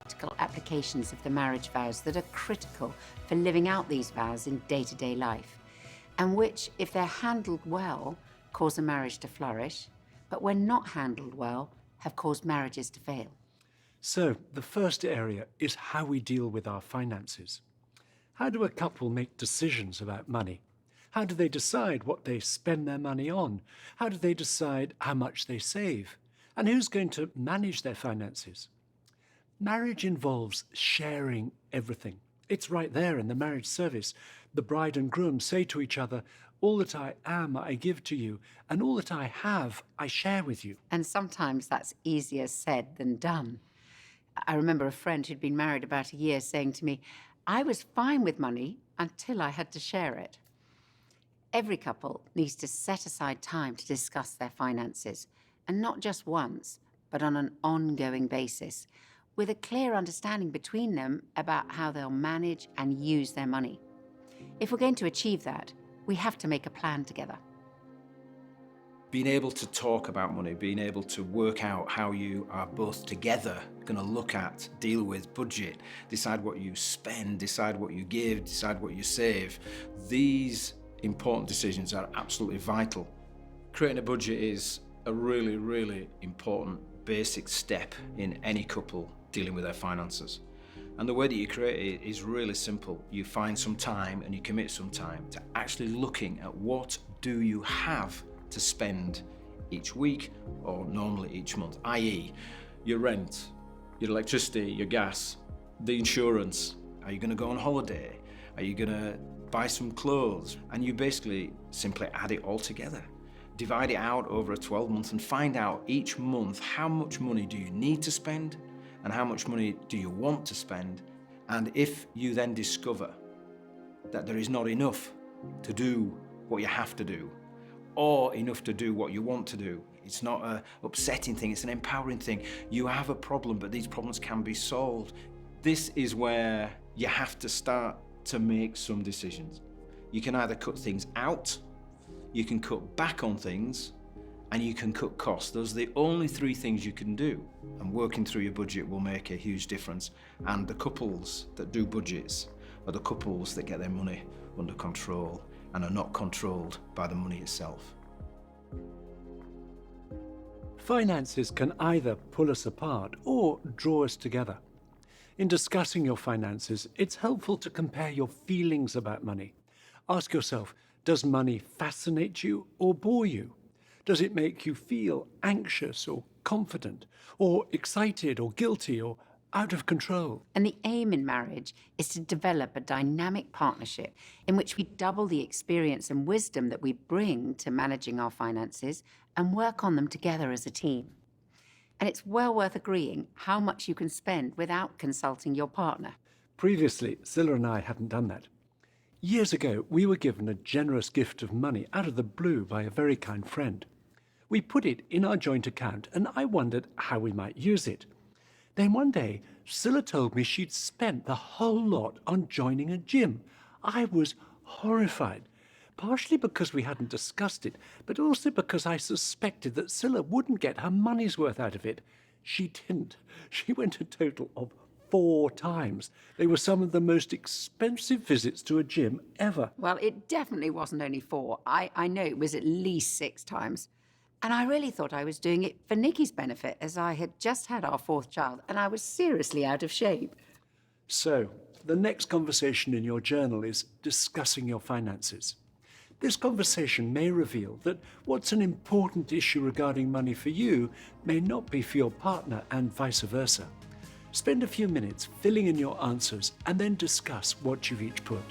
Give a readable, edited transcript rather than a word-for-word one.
practical applications of the marriage vows that are critical for living out these vows in day-to-day life, and which, if they're handled well, cause a marriage to flourish, but when not handled well, have caused marriages to fail. So, the first area is how we deal with our finances. How do a couple make decisions about money? How do they decide what they spend their money on? How do they decide how much they save? And who's going to manage their finances? Marriage involves sharing everything. It's right there in the marriage service. The bride and groom say to each other, "All that I am, I give to you, and all that I have, I share with you." And sometimes that's easier said than done. I remember a friend who'd been married about a year saying to me, "I was fine with money until I had to share it." Every couple needs to set aside time to discuss their finances, and not just once, but on an ongoing basis, with a clear understanding between them about how they'll manage and use their money. If we're going to achieve that, we have to make a plan together. Being able to talk about money, being able to work out how you are both together going to look at, deal with, budget, decide what you spend, decide what you give, decide what you save. These important decisions are absolutely vital. Creating a budget is a really, really important basic step in any couple dealing with their finances. And the way that you create it is really simple. You find some time and you commit some time to actually looking at what do you have to spend each week or normally each month, i.e. your rent, your electricity, your gas, the insurance. Are you going to go on holiday? Are you going to buy some clothes? And you basically simply add it all together. Divide it out over a 12-month and find out each month how much money do you need to spend and how much money do you want to spend. And if you then discover that there is not enough to do what you have to do, or enough to do what you want to do, it's not an upsetting thing, it's an empowering thing. You have a problem, but these problems can be solved. This is where you have to start to make some decisions. You can either cut things out, you can cut back on things, and you can cut costs. Those are the only three things you can do. And working through your budget will make a huge difference. And the couples that do budgets are the couples that get their money under control and are not controlled by the money itself. Finances can either pull us apart or draw us together. In discussing your finances, it's helpful to compare your feelings about money. Ask yourself, does money fascinate you or bore you? Does it make you feel anxious or confident, or excited or guilty or out of control? And the aim in marriage is to develop a dynamic partnership in which we double the experience and wisdom that we bring to managing our finances and work on them together as a team. And it's well worth agreeing how much you can spend without consulting your partner. Previously, Scilla and I hadn't done that. Years ago, we were given a generous gift of money out of the blue by a very kind friend. We put it in our joint account, and I wondered how we might use it. Then one day, Scilla told me she'd spent the whole lot on joining a gym. I was horrified, partially because we hadn't discussed it, but also because I suspected that Scilla wouldn't get her money's worth out of it. She didn't. She went a total of 4 times. They were some of the most expensive visits to a gym ever. Well, it definitely wasn't only 4. I know it was at least 6 times. And I really thought I was doing it for Nikki's benefit, as I had just had our 4th child, and I was seriously out of shape. So, the next conversation in your journal is discussing your finances. This conversation may reveal that what's an important issue regarding money for you may not be for your partner, and vice versa. Spend a few minutes filling in your answers and then discuss what you've each put.